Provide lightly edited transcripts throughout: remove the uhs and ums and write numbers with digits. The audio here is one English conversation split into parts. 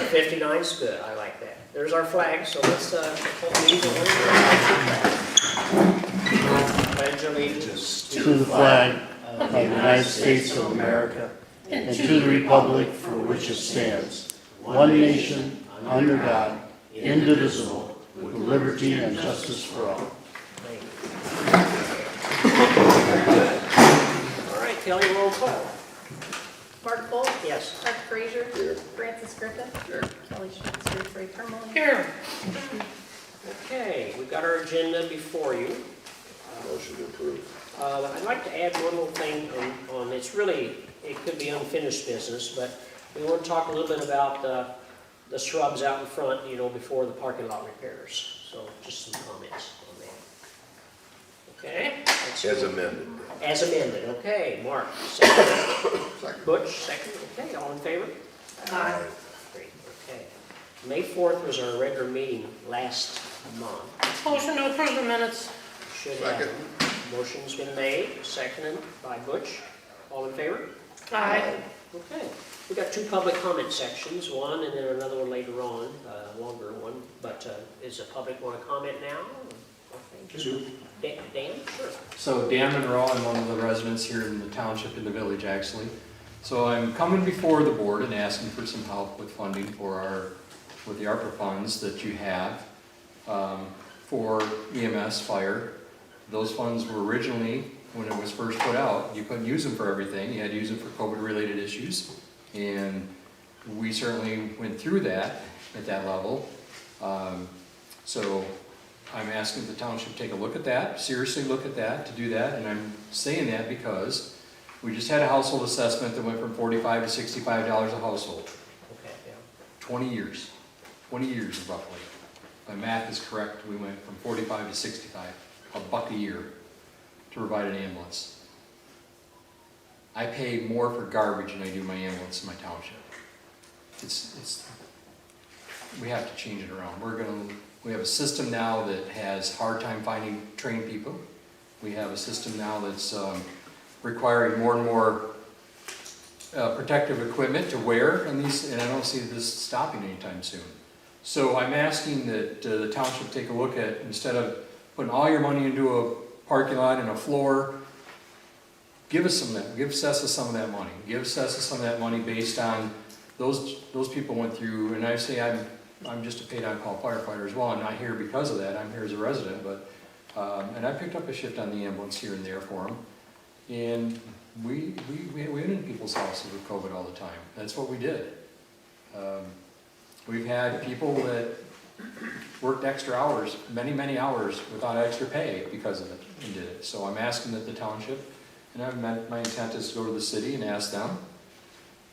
59 is good, I like that. There's our flag, so let's hold the meeting to pledge allegiance to the flag of the United States of America and to the republic for which it stands, one nation, under God, indivisible, with liberty and justice for all. All right, Kelly, roll call. Mark Bolt? Yes. Chuck Frazier? Here. Francis Griffin? Here. Kelly Schmitz, here. Ray Permelman? Here. Okay, we've got our agenda before you. Motion to approve. I'd like to add one little thing on, it's really, it could be unfinished business, but we want to talk a little bit about the shrubs out in front, you know, before the parking lot repairs. So just some comments on that. Okay? As amended. As amended, okay. Mark, second. Second. Butch, second. Okay, all in favor? Aye. Great, okay. May 4th was our regular meeting last month. Motion to approve the minutes. Should have. Motion's been made, seconded by Butch. All in favor? Aye. Okay. We got two public comment sections, one and then another one later on, longer one. But is the public want to comment now? Okay. Sure. Dan, sure. So Dan Monroe, I'm one of the residents here in the township, in the village actually. So I'm coming before the board and asking for some help with funding for with the ARPA funds that you have for EMS, fire. Those funds were originally, when it was first put out, you couldn't use them for everything. You had to use them for COVID-related issues. And we certainly went through that at that level. So I'm asking the township to take a look at that, seriously look at that, to do that. And I'm saying that because we just had a household assessment that went from $45 to $65 a household. Okay, yeah. 20 years roughly. My math is correct, we went from 45 to 65, $1 a year to provide an ambulance. I pay more for garbage than I do my ambulance in my township. We have to change it around. We have a system now that has hard time finding trained people. We have a system now that's requiring more and more protective equipment to wear, and I don't see this stopping anytime soon. So I'm asking that the township take a look at, instead of putting all your money into a parking lot and a floor, give us some of that. Give CESA some of that money. Give CESA some of that money based on those people went through, and I say I'm just a paid-on-call firefighter as well. I'm not here because of that. I'm here as a resident, but and I picked up a shift on the ambulance here and there for them. And we went in people's houses with COVID all the time. That's what we did. We've had people that worked extra hours, many hours without extra pay because of it, and did it. So I'm asking that the township, and my intent is to go to the city and ask them,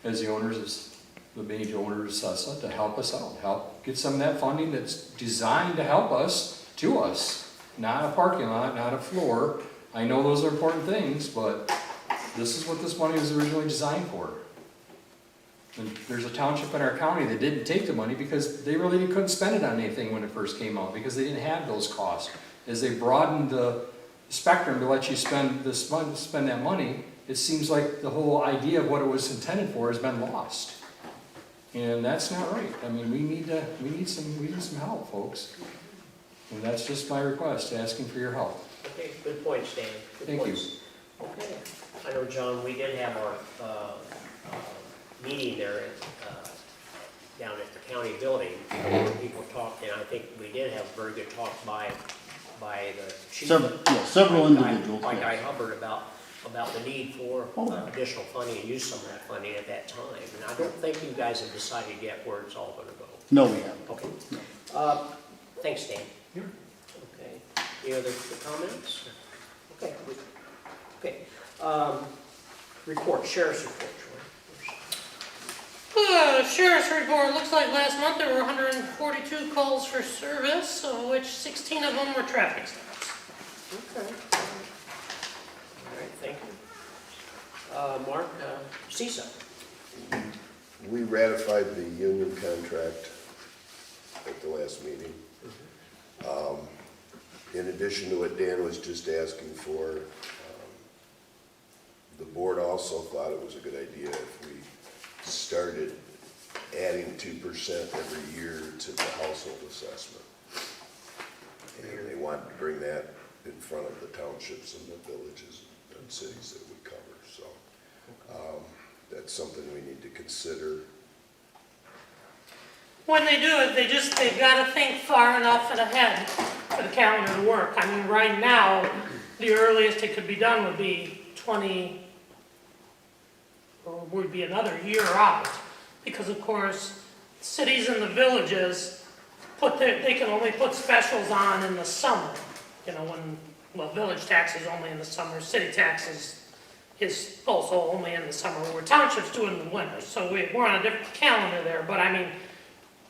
as the owners, the major owners of CESA, to help us out, help get some of that funding that's designed to help us, not a parking lot, not a floor. I know those are important things, but this is what this money was originally designed for. And there's a township in our county that didn't take the money because they really couldn't spend it on anything when it first came out, because they didn't have those costs. As they broadened the spectrum to let you spend that money, it seems like the whole idea of what it was intended for has been lost. And that's not right. I mean, we need some help, folks. And that's just my request, asking for your help. Okay, good point, Stan. Good Thank points. Okay. I know, John, we did have our meeting there down at the county building. People talked, and I think we did have very good talk by the chief. Several individuals. By Guy Hubbard about the need for additional funding and use some of that funding at that time. And I don't think you guys have decided yet where it's all going to go. No, we haven't. Okay. No. Thanks, Dan. Yeah. Okay. Any other comments? Okay. Okay. Report, sheriff's report, Troy. Sheriff's report, looks like last month there were 142 calls for service, of which 16 of them were traffic stops. Okay. All right, thank you. Mark, CISA. We ratified the union contract at the last meeting. In addition to what Dan was just asking for, the board also thought it was a good idea if we started adding adding 2% every year to the household assessment. And they wanted to bring that in front of the townships and the villages and cities that we cover, so, that's something we need to consider. When they do it, they've gotta think far enough and ahead for the calendar to work. I mean, right now, the earliest it could be done would be or would be another year out. Because of course, cities and the villages they can only put specials on in the summer. You know, village tax is only in the summer, city taxes is also only in the summer, where townships do it in the winter. So we're on a different calendar there, but I mean,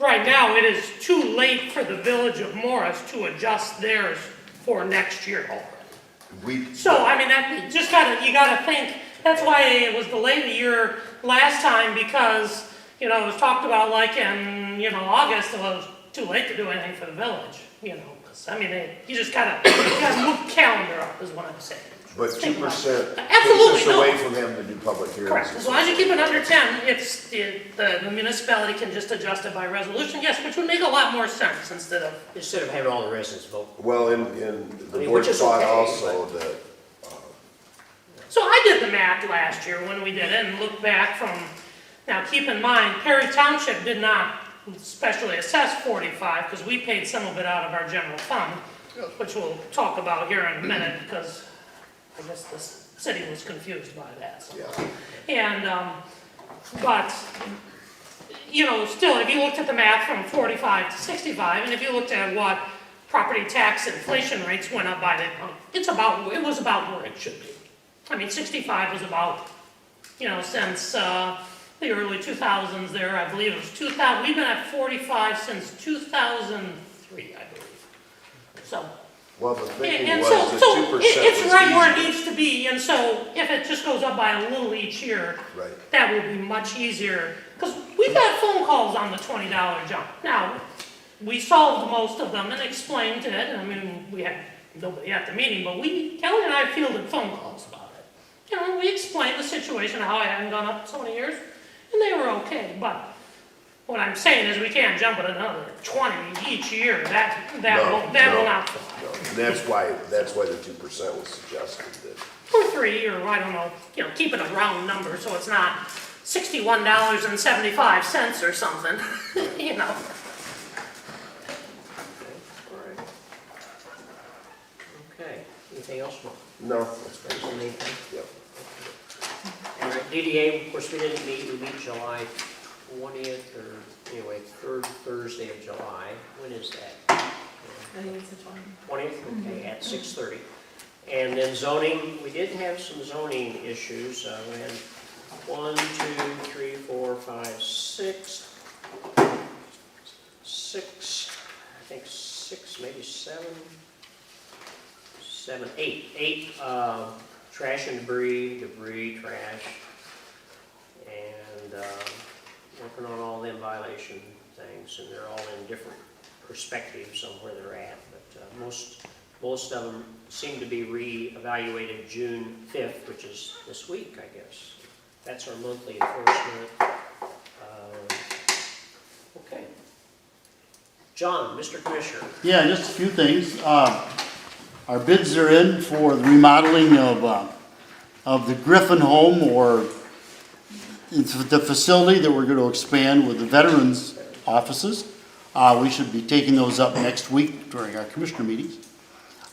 right now, it is too late for the village of Morris to adjust theirs for next year already. So, I mean, you gotta think, that's why it was delayed a year last time, because, you know, it was talked about like in, August, it was too late to do anything for the village, 'cause, I mean, you gotta move the calendar up, is what I'm saying. But 2% takes Absolutely, us no. away from having to do public hearings. Correct, as long as you keep it under 10, the municipality can just adjust it by resolution, yes, which would make a lot more sense instead of having all the residents vote. Well, and the board which is thought okay, also that, So I did the math last year when we did it and looked back now keep in mind, Perry Township did not specially assess 45 because we paid some of it out of our general fund, which we'll talk about here in a minute because I guess the city was confused by that. So. yeah. And, but, still, if you looked at the math from 45 to 65, and if you looked at what property tax inflation rates went up by, it was about where it should be. I mean, 65 was about, since the early 2000s there, I believe it was 2000, we've been at 45 since 2003, I believe. So. Well, the thinking And was so that 2% it's was right where it easier. needs to be, and so if it just goes up by a little each year, Right. that will be much easier. Because we've had phone calls on the $20 jump. Now, we solved most of them and explained it. I mean, we had nobody at the meeting, but Kelly and I fielded phone calls about it. We explained the situation, how it hadn't gone up so many years, and they were okay. But what I'm saying is we can't jump it another 20 each year. That will not fly. No. And that's why the 2% was suggested that. Or 3, or I don't know, keep it a round number so it's not $61.75 or something, Okay, anything else, Mark? No, that's fine. Anything? Yep. All right, DDA, of course, we didn't meet, we meet July 20th, or anyway, third Thursday of July. When is that? I think it's the 20th. 20th, okay, at 6:30. And then zoning, we did have some zoning issues. We had 1, 2, 3, 4, 5, 6, I think 6, maybe 7, 8 trash and debris, trash, and working on all them violation things, and they're all in different perspectives on where they're at, but most of them seem to be re-evaluated June 5th, which is this week, I guess. That's our monthly enforcement. Okay. John, Mr. Commissioner. Yeah, just a few things. Our bids are in for the remodeling of the Griffin home, or it's the facility that we're going to expand with the veterans offices. We should be taking those up next week during our commissioner meetings.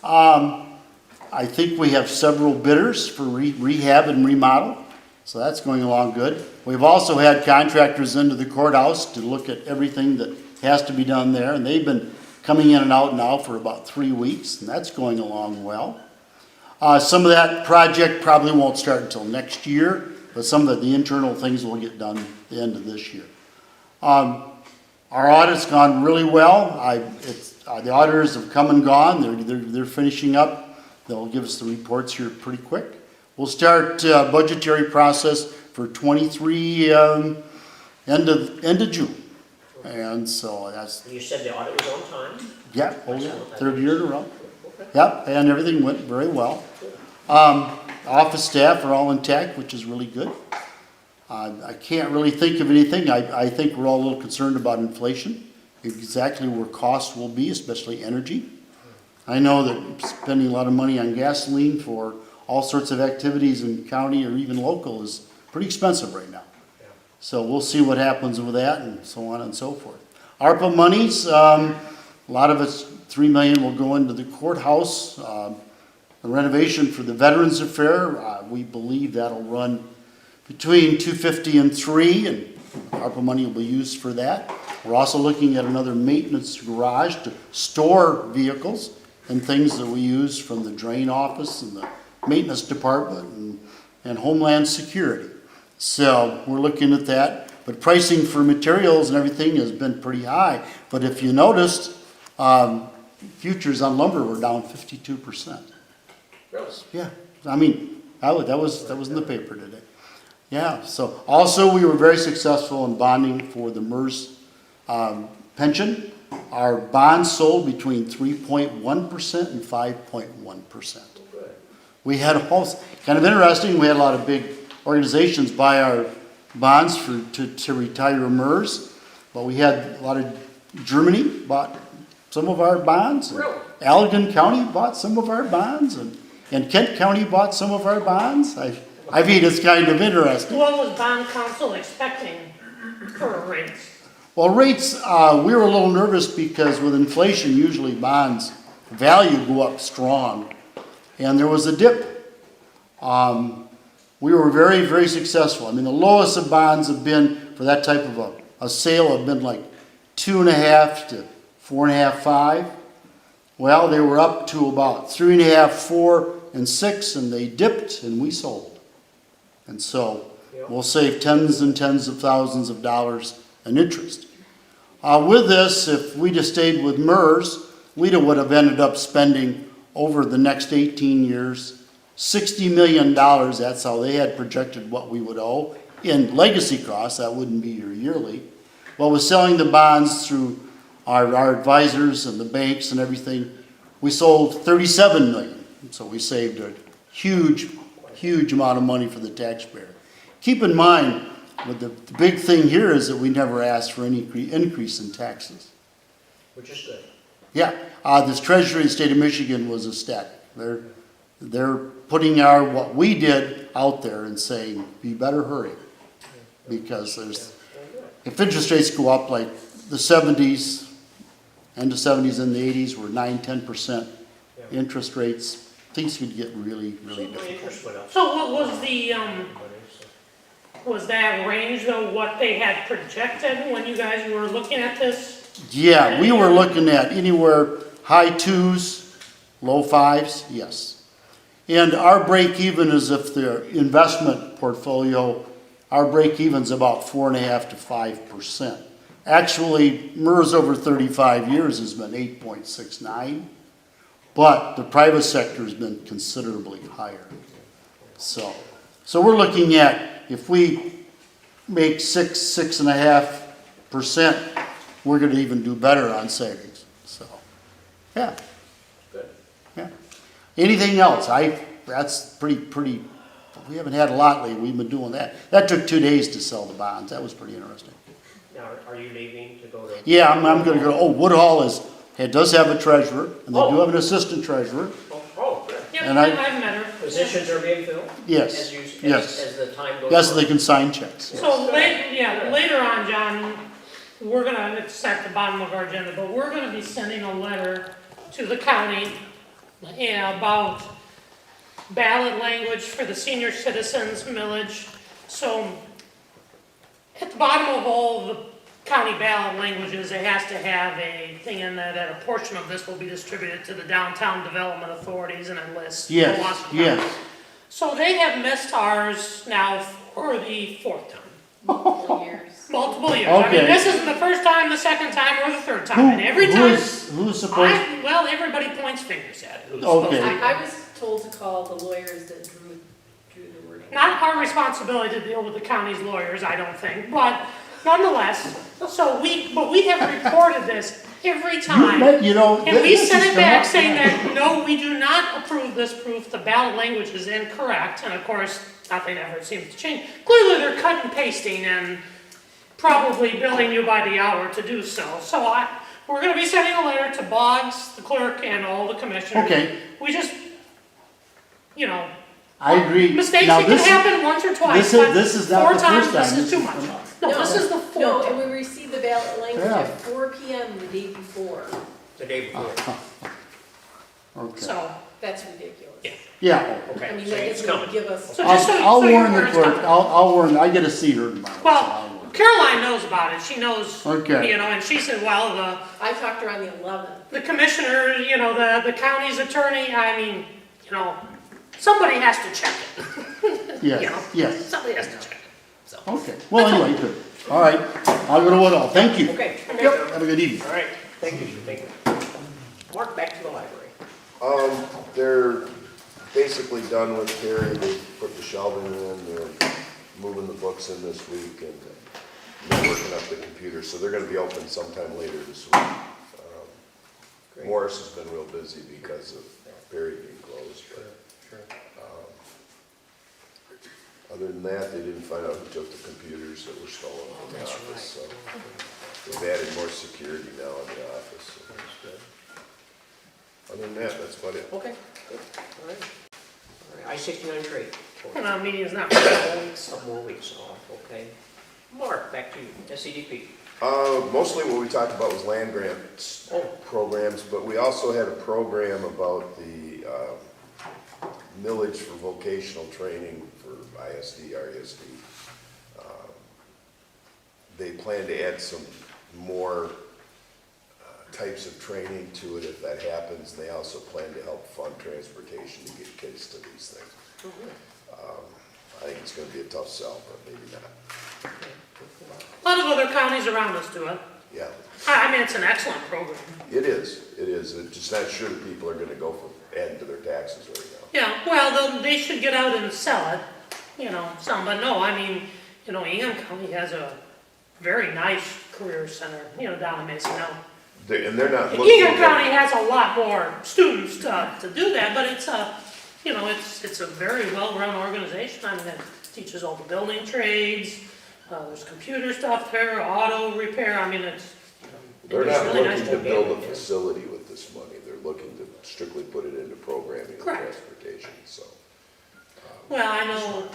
I think we have several bidders for rehab and remodel, so that's going along good. We've also had contractors into the courthouse to look at everything that has to be done there, and they've been coming in and out now for about 3 weeks, and that's going along well. Some of that project probably won't start until next year, but some of the internal things will get done at the end of this year. Our audit's gone really well. The auditors have come and gone. They're finishing up. They'll give us the reports here pretty quick. We'll start budgetary process for 23 end of June. And so that's, You said the audit was on time? yeah, third year in a row. Okay. Yep, and everything went very well. Office staff are all intact, which is really good. I can't really think of anything. I think we're all a little concerned about inflation, exactly where costs will be, especially energy. I know that spending a lot of money on gasoline for all sorts of activities in county or even local is pretty expensive right now. So we'll see what happens with that and so on and so forth. ARPA monies, a lot of it's $3 million will go into the courthouse. The renovation for the Veterans Affair, we believe that'll run between $250 and $300, and ARPA money will be used for that. We're also looking at another maintenance garage to store vehicles and things that we use from the drain office and the maintenance department and Homeland Security. So we're looking at that, but pricing for materials and everything has been pretty high. But if you noticed, futures on lumber were down 52%. Really? Yeah, I mean, that was in the paper today. Yeah, so also we were very successful in bonding for the MERS pension. Our bonds sold between 3.1% and 5.1%. We had kind of interesting, we had a lot of big organizations buy our bonds to retire MERS, but we had a lot of Germany bought some of our bonds. Really? Allegan County bought some of our bonds, and Kent County bought some of our bonds. I mean, it's kind of interesting. What was bond council expecting for rates? Well, rates, we were a little nervous because with inflation, usually bonds value go up strong, and there was a dip. We were very, very successful. I mean, the lowest of bonds have been, for that type of a sale, have been like 2.5 to 4.5, 5. Well, they were up to about 3.5, 4, and 6, and they dipped, and we sold. And so we'll save tens and tens of thousands of dollars in interest. With this, if we just stayed with MERS, we would have ended up spending over the next 18 years $60 million. That's how they had projected what we would owe in legacy costs. That wouldn't be your yearly. Well, with selling the bonds through our advisors and the banks and everything, we sold $37 million. So we saved a huge, huge amount of money for the taxpayer. Keep in mind, but the big thing here is that we never asked for any increase in taxes. Which is good. Yeah, this Treasury of the state of Michigan was ecstatic. They're putting what we did out there and saying, you better hurry. Because if interest rates go up like the 70s, end of 70s and the 80s were 9-10% interest rates, things could get really, really difficult. So what was the, was that range though, what they had projected when you guys were looking at this? Yeah, we were looking at anywhere high 2s, low 5s, yes. And our break even is if the investment portfolio, our break even's about 4.5 to 5%. Actually, MERS over 35 years has been 8.69, but the private sector has been considerably higher. So we're looking at, if we make 6.5%, we're going to even do better on savings. So, yeah. Good. Yeah. Anything else? That's pretty, we haven't had a lot lately. We've been doing that. That took 2 days to sell the bonds. That was pretty interesting. Now, are you leaving to go to? Yeah, I'm going to go. Woodhall does have a treasurer, and they do have an assistant treasurer. Oh, good. Yeah, And I've met her. Positions are being filled? Yes, yes. As the time goes on? Yes, they can sign checks. So later on, John, we're gonna, it's at the bottom of our agenda, but we're gonna be sending a letter to the county about ballot language for the senior citizens millage. So at the bottom of all the county ballot languages, it has to have a thing in there that a portion of this will be distributed to the downtown development authorities and a list. Yes, yes. So they have missed ours now for the 4th time. Multiple years. Multiple years. I mean, Okay. this isn't the first time, the second time, or the third time. And every time, Who's supposed? well, everybody points fingers at it. Who's Okay. supposed to- I was told to call the lawyers that drew the wording. Not our responsibility to deal with the county's lawyers, I don't think, but nonetheless, but we have reported this every time. And we sent it back saying that, no, we do not approve this proof, the ballot language is incorrect, and of course, nothing ever seems to change. Clearly, they're cut and pasting and probably billing you by the hour to do so. So we're gonna be sending a letter to Boggs, the clerk, and all the commissioners. Okay, We just, you know, I agree. mistakes Now, that can this- happen once or twice, this is not four the times, first time. this is too much. No, this is the No, fourth. and we received the ballot language Yeah. at 4 PM the day before. The day before. Okay, So, That's ridiculous. Yeah. yeah. I Okay, mean, so that it's doesn't coming. give us. So just so I'll you're warn the aware it's clerk, coming. I'll warn, I get to see her tomorrow. so Well, I'll warn. Caroline knows about it, she knows, Okay. you know, and she said, well, I talked to her on the 11th. the commissioner, you know, the county's attorney, I mean, you know, somebody has to check it, you know? Yes, yes, Somebody has to check it, so. okay. Well, anyway, good. All right, I'll go to Woodall. Thank you. Okay. Yep, have a good evening. All right, thank you, thank you. Mark, back to the library. They're basically done with Terry, they put the shelving in, they're moving the books in this week, and they're working up the computer, so they're gonna be open sometime later this week. Great. Morris has been real busy because of Perry being closed, but, Sure. other than that, they didn't find out who took the computers that were stolen from the That's office, so. right. They've added more security now in the office, so. That's good. Other than that, that's about it. Okay, good, all right. All right, I-69 trade. And our meeting is not for a couple weeks. Some more weeks off, okay. Mark, back to you, SCDP. Mostly what we talked about was land grants Oh. programs, but we also had a program about the millage for vocational training for ISD, RESD. They plan to add some more types of training to it if that happens. They also plan to help fund transportation to get kids to these things. I think it's gonna be a tough sell, but maybe not. A lot of other counties around us do it. Yeah, I mean, it's an excellent program. it is, it is. It's just not sure that people are gonna go for adding to their taxes right now. Yeah, well, they should get out and sell it, you know, some, but no, I mean, you know, Ingham County has a very nice career center, you know, down in Mason now. And they're not looking. Ingham County has a lot more students to do that, but it's a, you know, it's a very well-run organization. I mean, it teaches all the building trades, there's computer stuff there, auto repair, I mean, it's, you know, They're it's not really nice looking to build a yeah. facility with this money. They're looking to strictly put it into programming and Correct. transportation, so. Well, I know,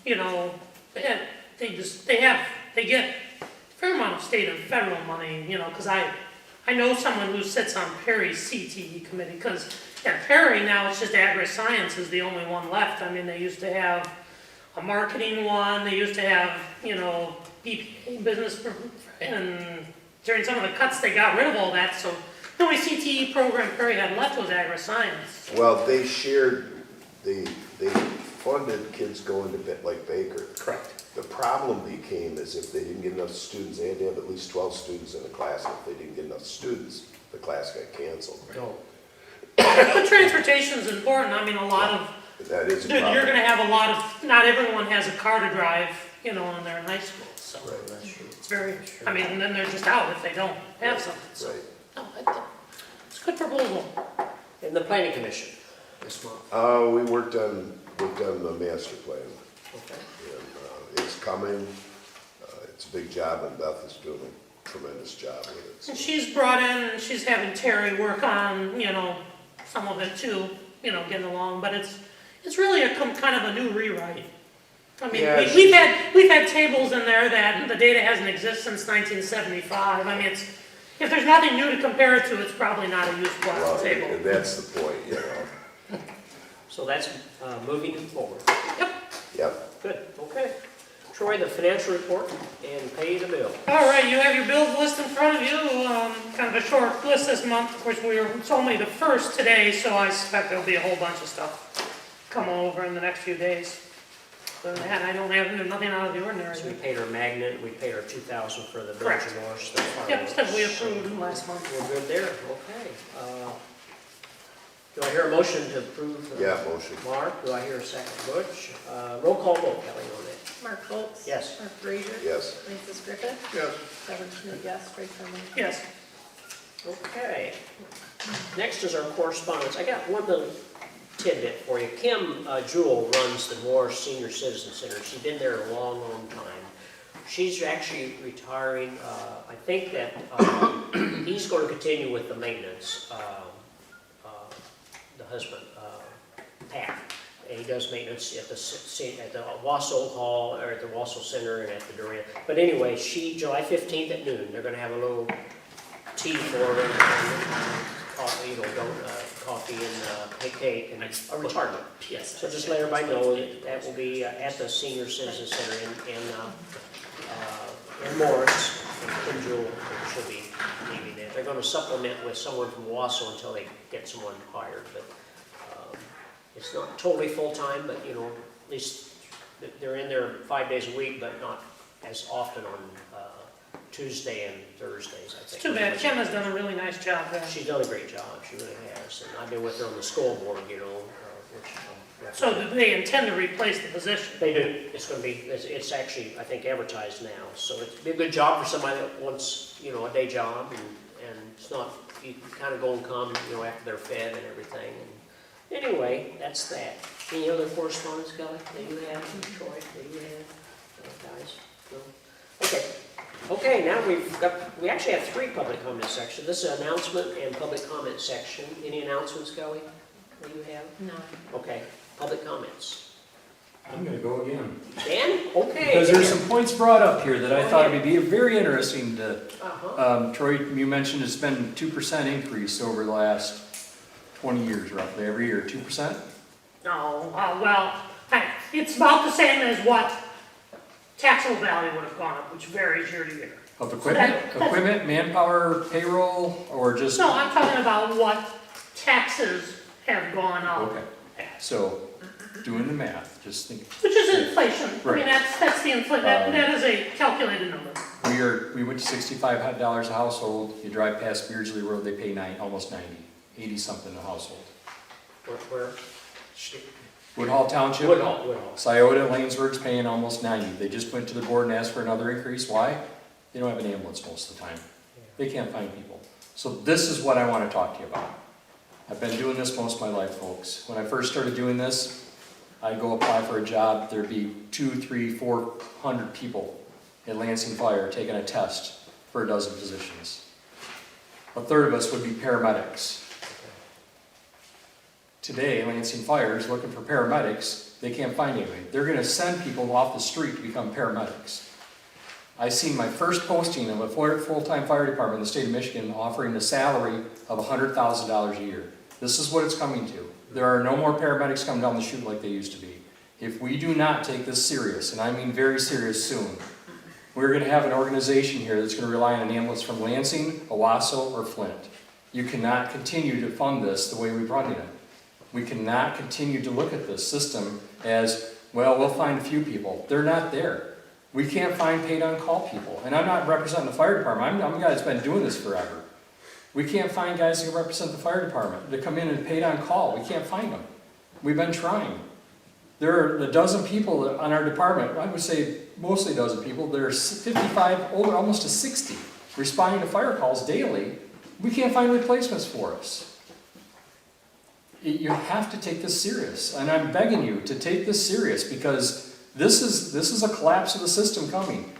you know, they get a fair amount of state and federal money, you know, because I know someone who sits on Perry's CTE committee, because at Perry now it's just agri-science is the only one left. I mean, they used to have a marketing one, they used to have, you know, BPA business, and during some of the cuts, they got rid of all that, so the only CTE program Perry had left was agri-science. Well, they funded kids going to like Baker. Correct. The problem became is if they didn't get enough students, they had to have at least 12 students in a class. If they didn't get enough students, the class got canceled. No. But transportation is important, I mean, a lot of, That is a you're problem. gonna have a lot of, not everyone has a car to drive, you know, when they're in high school, so. Right. That's true. It's very, I mean, and then they're just out if they don't have something, so. Right. No, it's a good proposal. And the planning commission this month. We worked on the master plan. Okay. And it's coming. It's a big job, and Beth is doing a tremendous job with it. so. And she's brought in, she's having Terry work on, you know, some of it too, you know, getting along, but it's really kind of a new rewrite. I mean, Yeah, we've had tables in there that the data hasn't existed since 1975. I mean, if there's nothing new to compare it to, it's probably not a useful Well, table. and that's the point, you know. So that's moving forward. Yep. Good, okay. Troy, the financial report and pay the bill. All right, you have your bills list in front of you, kind of a short list this month. Of course, it's only the first today, so I suspect there'll be a whole bunch of stuff come over in the next few days. Other than that, I don't have nothing out of the ordinary. So we paid our magnet, we paid our 2,000 for the village Correct. of Norris. That's fine. Yep, stuff we approved last month. We're good there, okay. Do I hear a motion to approve? Yeah, motion. Mark, do I hear a second? Butch, roll call vote, Kelly, on that. Mark Foltz? Yes. Mark Frazier? Yes. Francis Griffith? Yes. Kevin Schmidt, yes. Ray Ferman? Yes. Okay. Next is our correspondence. I got one little tidbit for you. Kim Jewell runs the Moore Senior Citizen Center. She's been there a long, long time. She's actually retiring. I think that he's going to continue with the maintenance, the husband, Pat. And he does maintenance at the Wausau Hall, or at the Wausau Center and at the Durant. But anyway, July 15th at noon, they're going to have a little tea for her and coffee, coffee and cake and a retirement. Yes. So just let everybody know that that will be at the Senior Citizen Center in Morris, and Kim Jewell should be leaving there. They're going to supplement with someone from Wausau until they get someone hired, but it's not totally full-time, but you know, at least they're in there 5 days a week, but not as often on Tuesday and Thursdays, I think. It's too bad, Kim has done a really nice job there. She's done a great job, she really has, and I've been with her on the school board, you know, which. So do they intend to replace the position? They do. It's going to be, it's actually, I think, advertised now. So it'd be a good job for somebody that wants, you know, a day job, and it's not, you kind of go and come, you know, after they're fed and everything. And anyway, that's that. Any other correspondence, Kelly, that you have, Troy, that you have, guys? No? Okay. Okay, now we actually have 3 public comment sections. This is an announcement and public comment section. Any announcements, Kelly, that you have? No. Okay. Public comments. I'm gonna go again. Dan? Okay. Because there's some points brought up here that I thought would be very interesting to, Uh-huh. Troy, you mentioned it's been 2% increase over the last 20 years roughly, every year, 2%? No, well, it's about the same as what taxable value would have gone up, which varies year to year. Of equipment, equipment, manpower, payroll, or just? No, I'm talking about what taxes have gone up. Okay, so, doing the math, just think, Which is inflation. I Right. mean, that's the inflation, that is a calculated number. we went to $65 a household, you drive past Beardsley Road, they pay almost 90, 80 something a household. Where? Woodhall Township? Woodhall. Scioto, Lanesburg's paying almost 90. They just went to the board and asked for another increase. Why? They don't have an ambulance most of the time. They can't find people. So this is what I want to talk to you about. I've been doing this most of my life, folks. When I first started doing this, I'd go apply for a job. There'd be 200, 300, 400 people at Lansing Fire taking a test for a dozen positions. A third of us would be paramedics. Today, Lansing Fire is looking for paramedics. They can't find anybody. They're going to send people off the street to become paramedics. I seen my first posting of a full-time fire department in the state of Michigan offering a salary of $100,000 a year. This is what it's coming to. There are no more paramedics coming down the chute like they used to be. If we do not take this serious, and I mean very serious soon, we're going to have an organization here that's going to rely on an ambulance from Lansing, Owasso, or Flint. You cannot continue to fund this the way we've run it. We cannot continue to look at this system as, well, we'll find a few people. They're not there. We can't find paid-on-call people. And I'm not representing the fire department. I'm a guy that's been doing this forever. We can't find guys who represent the fire department to come in and paid on call. We can't find them. We've been trying. There are a dozen people on our department, I would say mostly a dozen people, there are 55, over almost to 60, responding to fire calls daily. We can't find replacements for us. You have to take this serious, and I'm begging you to take this serious because this is a collapse of the system coming.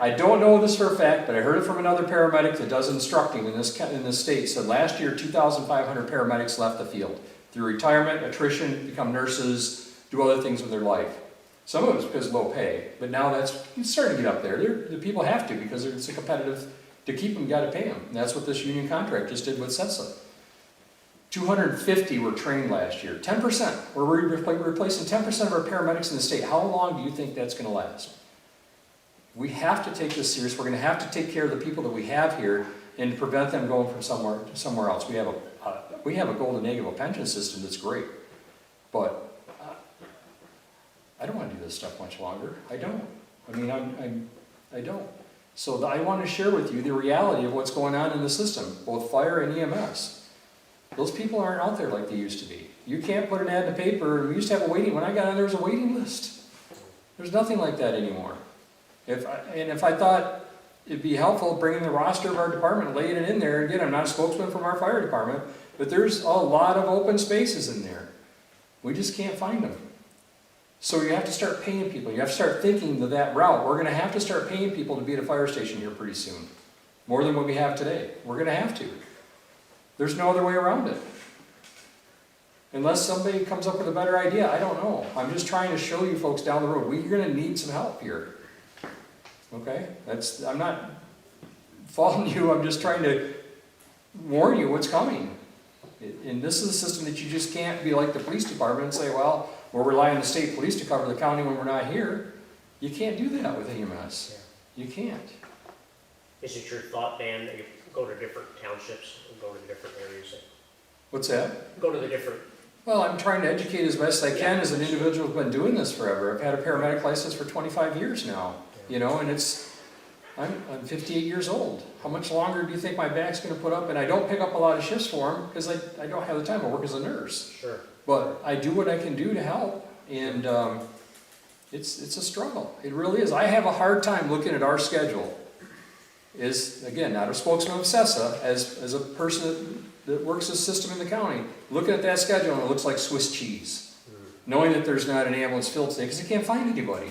I don't know this for a fact, but I heard it from another paramedic that does instructing in this state. Said last year 2,500 paramedics left the field through retirement, attrition, become nurses, do other things with their life. Some of it's because of low pay, but now it's starting to get up there. The people have to because it's a competitive, to keep them, you got to pay them. And that's what this union contract just did with CESA. 250 were trained last year, 10%. We're replacing 10% of our paramedics in the state. How long do you think that's going to last? We have to take this serious. We're going to have to take care of the people that we have here and prevent them going from somewhere else. We have a golden egg of a pension system that's great, but I don't want to do this stuff much longer. I don't. I mean, I don't. So I want to share with you the reality of what's going on in the system, both fire and EMS. Those people aren't out there like they used to be. You can't put an ad in the paper. We used to have a waiting. When I got on, there was a waiting list. There's nothing like that anymore. If I thought it'd be helpful bringing the roster of our department, laying it in there. Again, I'm not a spokesman from our fire department, but there's a lot of open spaces in there. We just can't find them. So you have to start paying people. You have to start thinking to that route. We're gonna have to start paying people to be at a fire station here pretty soon. More than what we have today. We're gonna have to. There's no other way around it. Unless somebody comes up with a better idea, I don't know. I'm just trying to show you folks down the road, we're gonna need some help here. Okay? I'm not faulting you, I'm just trying to warn you what's coming. And this is a system that you just can't be like the police department and say, well, we'll rely on the state police to cover the county when we're not here. You can't do that with EMS. You can't. Is it your thought, Dan, that you go to different townships and go to different areas? What's that? Go to the different, Well, I'm trying to educate as best I can as an individual who's been doing this forever. I've had a paramedic license for 25 years now, you know, and I'm 58 years old. How much longer do you think my back's gonna put up? And I don't pick up a lot of shifts for them because I don't have the time. I work as a nurse. sure. But I do what I can do to help, and it's a struggle. It really is. I have a hard time looking at our schedule. Is, again, not a spokesman of CESA, as a person that works the system in the county, looking at that schedule and it looks like Swiss cheese. Knowing that there's not an ambulance filled today because they can't find anybody.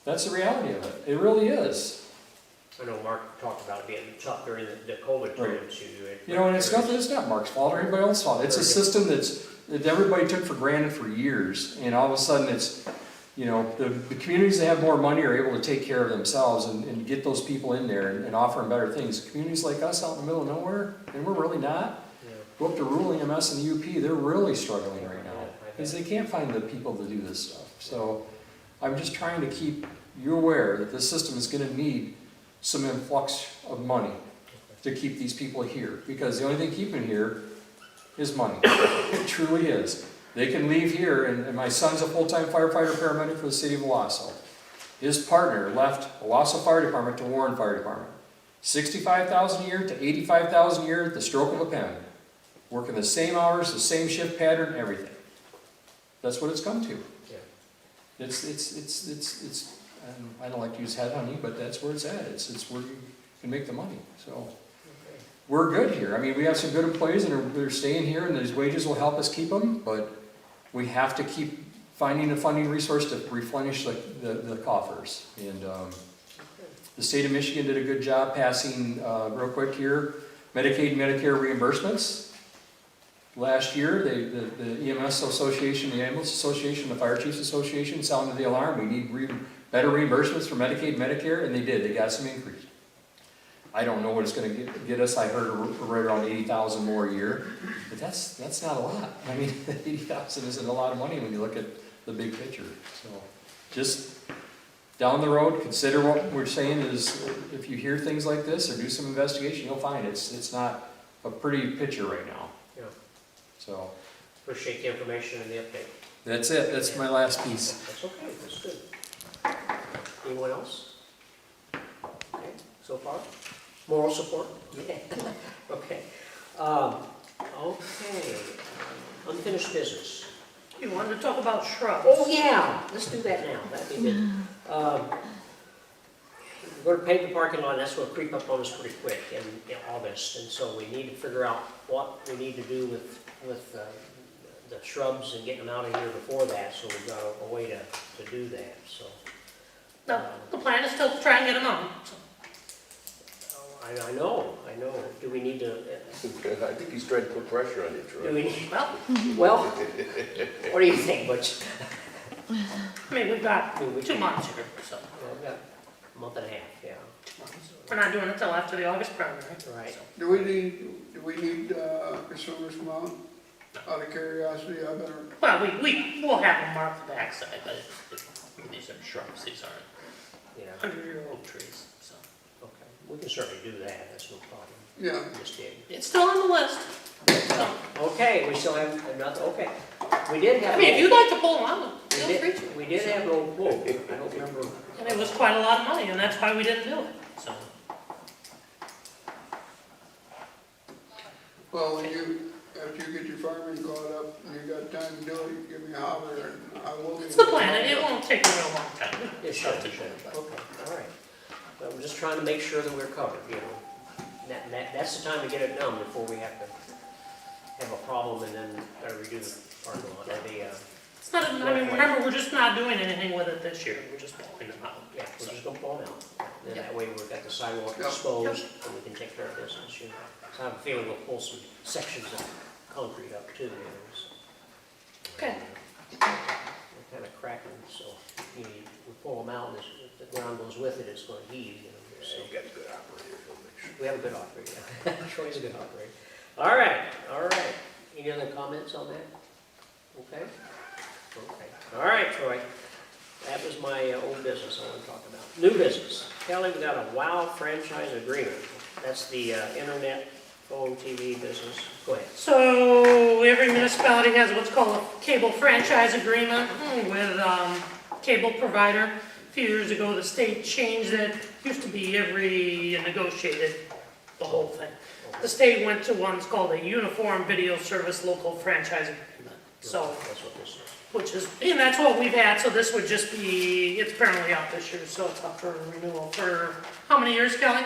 That's the reality of it. It really is. I know Mark talked about it being tough during the COVID times. You know, and it's not Mark's fault or anybody else's fault. It's a system that everybody took for granted for years, and all of a sudden it's, you know, the communities that have more money are able to take care of themselves and get those people in there and offer them better things. Communities like us out in the middle of nowhere, and we're really not. Go up to rural EMS and the UP, they're really struggling right now because they can't find the people to do this stuff. So I'm just trying to keep you aware that this system is going to need some influx of money to keep these people here, because the only thing keeping here is money. It truly is. They can leave here, and my son's a full-time firefighter paramedic for the city of Owasso. His partner left Owasso Fire Department to Warren Fire Department. $65,000 a year to $85,000 a year at the stroke of a pen. Working the same hours, the same shift pattern, everything. That's what it's come to. Yeah. It's I don't like to use headhunting, but that's where it's at. It's where you can make the money. So we're good here. I mean, we have some good employees and they're staying here, and these wages will help us keep them, but we have to keep finding a funding resource to replenish the coffers. And the state of Michigan did a good job passing, real quick here, Medicaid and Medicare reimbursements. Last year, the EMS Association, the Ambulance Association, the Fire Chiefs Association sounded the alarm. We need better reimbursements for Medicaid and Medicare, and they did. They got some increase. I don't know what it's going to get us. I heard right around 80,000 more a year, but that's not a lot. I mean, 80,000 isn't a lot of money when you look at the big picture. So, just down the road, consider what we're saying is, if you hear things like this or do some investigation, you'll find it's not a pretty picture right now. Yeah. So Appreciate the information and the update. that's it. That's my last piece. That's okay, that's good. Anyone else? Okay, so far? Moral support? Okay. Okay. Unfinished business. You wanted to talk about shrubs. Oh, yeah, let's do that now, that'd be good. We're gonna pave the parking lot, and that's gonna creep up on us pretty quick in August, and so we need to figure out what we need to do with the shrubs and getting them out of here before that, so we've got a way to do that, so. No, the plan is still to try and get them on. I know, do we need to, I think he's trying to put pressure on you, do Troy. we need, well, what do you think, Butch? I mean, we've got 2 months here, so Yeah, we've got a month and a half, yeah, we're not doing it till after the August primary. right. Do we need consumers come out? Out of curiosity, I better. Well, we'll have them mark the backside, but these are shrubs, these aren't Yeah, 100-year-old trees, so. okay, we can certainly do that, that's no problem. Yeah. Just dig. It's still on the list. So, Okay, we still have another, okay. We did have. I mean, if you'd like to pull them out, We feel free did, to. we did have an old quote, I don't remember. And it was quite a lot of money, and that's why we didn't do it, so. Well, after you get your farming caught up and you got time to do it, you give me a holler and I will. It's the plan, and it won't take a real long time. Yeah, sure, okay, all right. But we're just trying to make sure that we're covered, you know. That's the time to get it done before we have to have a problem and then gotta redo the parking lot, or the, It's not, I mean, remember, we're just not doing anything with it this year, we're just pulling them out. yeah, we're just gonna pull them out. Then Yeah. that way we've got the sidewalk Yep. exposed, and we can take care of business, you know. So I have a feeling we'll pull some sections of concrete up too, you know, so. Okay. They're kind of cracking, so we pull them out, and if the ground goes with it, it's going to heave, you know. So So you got a good operator, he'll make sure. we have a good operator. Troy's a good operator. All right. Any other comments on that? Okay. All right, Troy. That was my old business I want to talk about. New business. Kelly, we got a WOW franchise agreement. That's the internet, phone, TV business. Go ahead. So every municipality has what's called a cable franchise agreement with cable provider. A few years ago, the state changed it. Used to be you negotiated the whole thing. The state went to what's called a uniform video service local franchise agreement. So, That's what this is. and that's what we've had, so this would just be, it's apparently up this year, so it's up for renewal for, how many years, Kelly?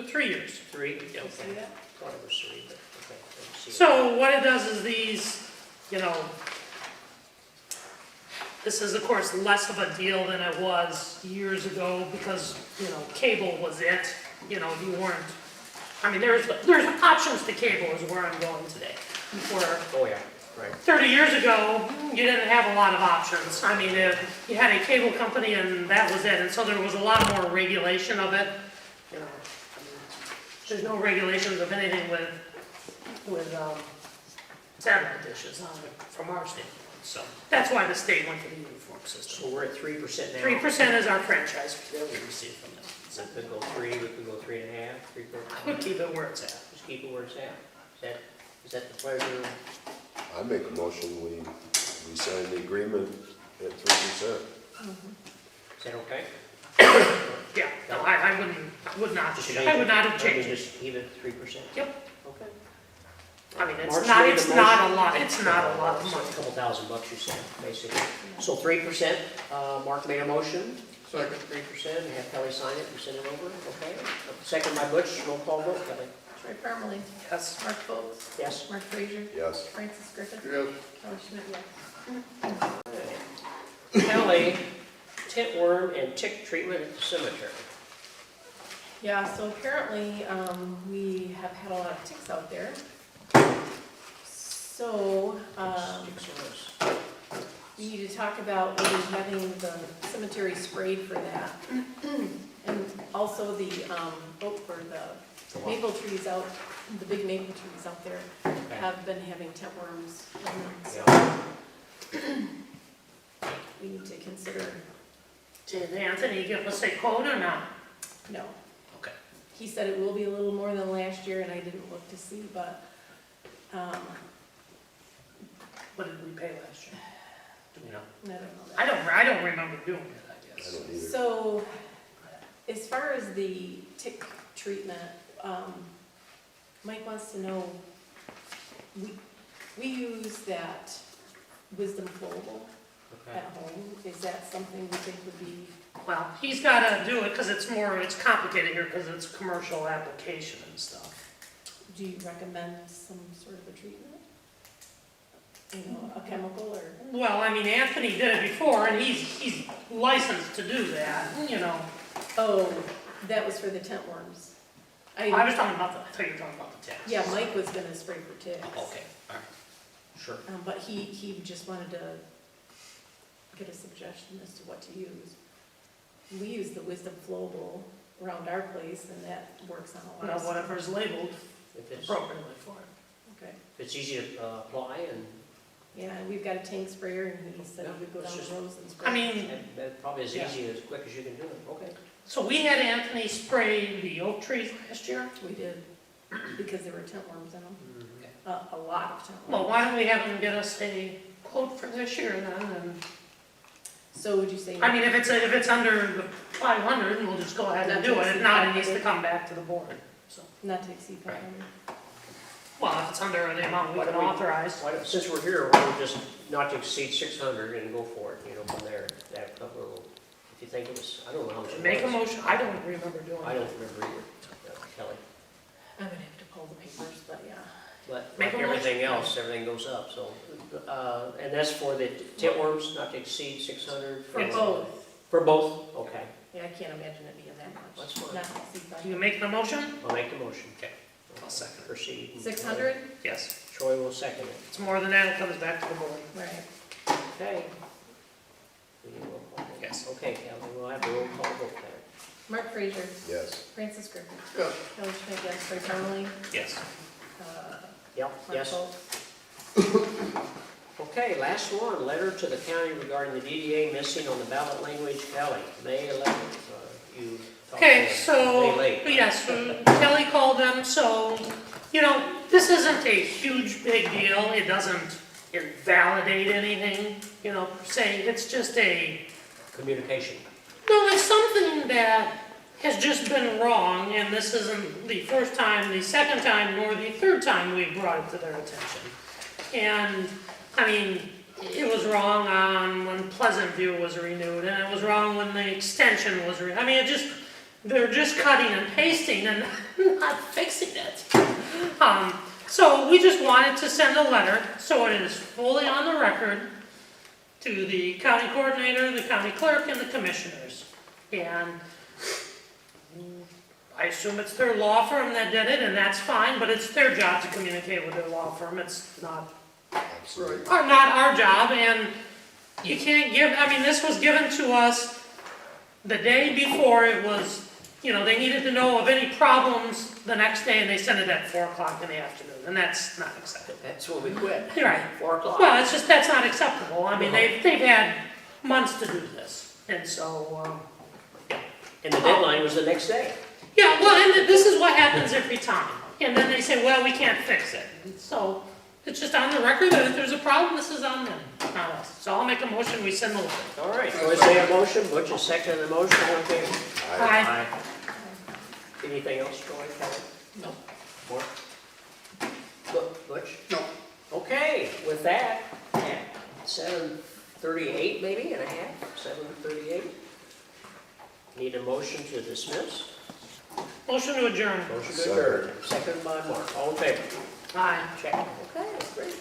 3 years. 3? You see Okay. that? Thought it was 3, but okay. Let me see. So what it does is these, this is of course less of a deal than it was years ago because, cable was it. You weren't, there's options to cable is where I'm going today. Before Oh, yeah, right. 30 years ago, you didn't have a lot of options. You had a cable company and that was it. And so there was a lot more regulation of it. There's no regulations of anything with satellite dishes on it from our standpoint. So that's why the state went to the uniform system. So we're at 3% now. 3% is our franchise fee that we receive from them. So we could go 3, we could go 3.5, 3 I would keep it where it's at. Just keep it where it's at. Is that the pleasure? I make a motion, we sign the agreement at 3%. Is that okay? Yeah, no, I would not Just change change I would it? not have changed it. Just keep it 3%? Yep. Okay. It's Mark's made it's the not motion. a lot, it's not a lot of So money. a couple $1,000 you said, basically. So 3%, Mark made a motion, Second. 3%, have Kelly sign it and send it over, okay? Second by Butch, roll call vote, Kelly. Troy Parmalee. Yes. Mark Folds. Yes? Mark Frazier. Yes. Francis Griffin. Yes. Kelly Schmidt, yes. Kelly, tent worm and tick treatment at the cemetery. Yeah, so apparently, we have had a lot of ticks out there. So, Sticks on us. we need to talk about maybe having the cemetery sprayed for that. And also the, or the maple trees out, the big maple trees out there Okay. have been having tent worms in them, so Yeah. we need to consider, Did Anthony give us a quote or not? no. Okay. He said it will be a little more than last year, and I didn't look to see, but, What did we pay last year? Do we know? I don't know that. I don't remember doing it, I I guess. don't either. So, as far as the tick treatment, Mike wants to know, we use that Wisdom Flowable Okay. at home. Is that something you think would be, Well, he's gotta do it because it's complicated here because it's commercial application and stuff. do you recommend some sort of a treatment? A chemical or? Well, Anthony did it before and he's licensed to do that, Oh, that was for the tent worms. I was talking about I thought you were talking about the ticks. Yeah, Mike was gonna spray for ticks. Okay, all right. Sure. But he just wanted to get a suggestion as to what to use. We use the Wisdom Flowable around our place, and that works on a lot Now, of stuff. whatever's labeled If it's appropriately for it. Okay, easy to apply and yeah, and we've got a tank sprayer, and he said he would go Yeah, down it's the rows and spray. that probably as Yeah. easy as quick as you can do it. Okay. So we had Anthony spray the oak trees last year. We did, because there were tent worms in them, Mm-hmm. a lot of tent Well, worms. why don't we have him get us a quote for this year then? And So would you say? if it's under the 500, we'll just go ahead and do it. If not, it needs to come back to the board, so. Not to exceed 500? Well, if it's under the amount we Why can don't we- authorize. Why don't- Since we're here, why don't we just not to exceed 600 and go for it, you know, from there. That couple of, if you think it was, I don't know how much it was. Make a motion, I don't remember doing I it. don't remember either, Kelly. I'm gonna have to pull the papers, but yeah. But Make like a motion. everything else, everything goes up, so. And that's for the titworms, not to exceed 600? For both. For both? Okay. Yeah, I can't imagine it being that much. That's fine. Not to exceed Do you make the motion? I'll make the motion. Okay. I'll second it. Proceed. 600? Yes. Troy will second it. If it's more than that, it comes back to the board. Right. Okay. We need a roll call vote. Yes. Okay, Kelly, we'll have a roll call vote there. Mark Frazier, Yes. Francis Griffin, Yes. Kelly Schmidt, yes, Craig Harley, Yes. Yep, Mark yes. Holt. Okay, last one, letter to the county regarding the DDA missing on the ballot language. Kelly, May 11th, you talked to Okay, them. so, May late. yes, Kelly called them, so, you know, this isn't a huge big deal. It doesn't invalidate anything, you know, per se. It's just Communication. no, it's something that has just been wrong, and this isn't the first time, the second time, nor the third time we've brought it to their attention. And, I mean, it was wrong on when Pleasant View was renewed, and it was wrong when the extension was renewed. I mean, they're just cutting and pasting and not fixing it. So we just wanted to send a letter, so it is fully on the record, to the county coordinator, the county clerk, and the commissioners. And I assume it's their law firm that did it, and that's fine, but it's their job to communicate with their law firm. It's not Absolutely. not our job, and you can't give, I mean, this was given to us the day before it was, you know, they needed to know of any problems the next day, and they sent it at 4 o'clock in the afternoon, and that's not acceptable. That's when we quit. You're right. 4 o'clock. Well, it's just, that's not acceptable. I mean, they've had months to do this, and so, And the deadline was the next day. yeah, well, and this is what happens every time. And then they say, well, we can't fix it. So it's just on the record that if there's a problem, this is on them, not us. So I'll make a motion, we send the letter. All right, Troy made a motion, Butch is second the motion, all in favor? Aye. Anything else, Troy, Kelly? No. More? Butch? No. Okay, with that, at 7:38 maybe and a half, 7:38. Need a motion to dismiss? Motion to adjourn. Motion to adjourn, second by Mark, all in favor? Aye. Check. Okay, great.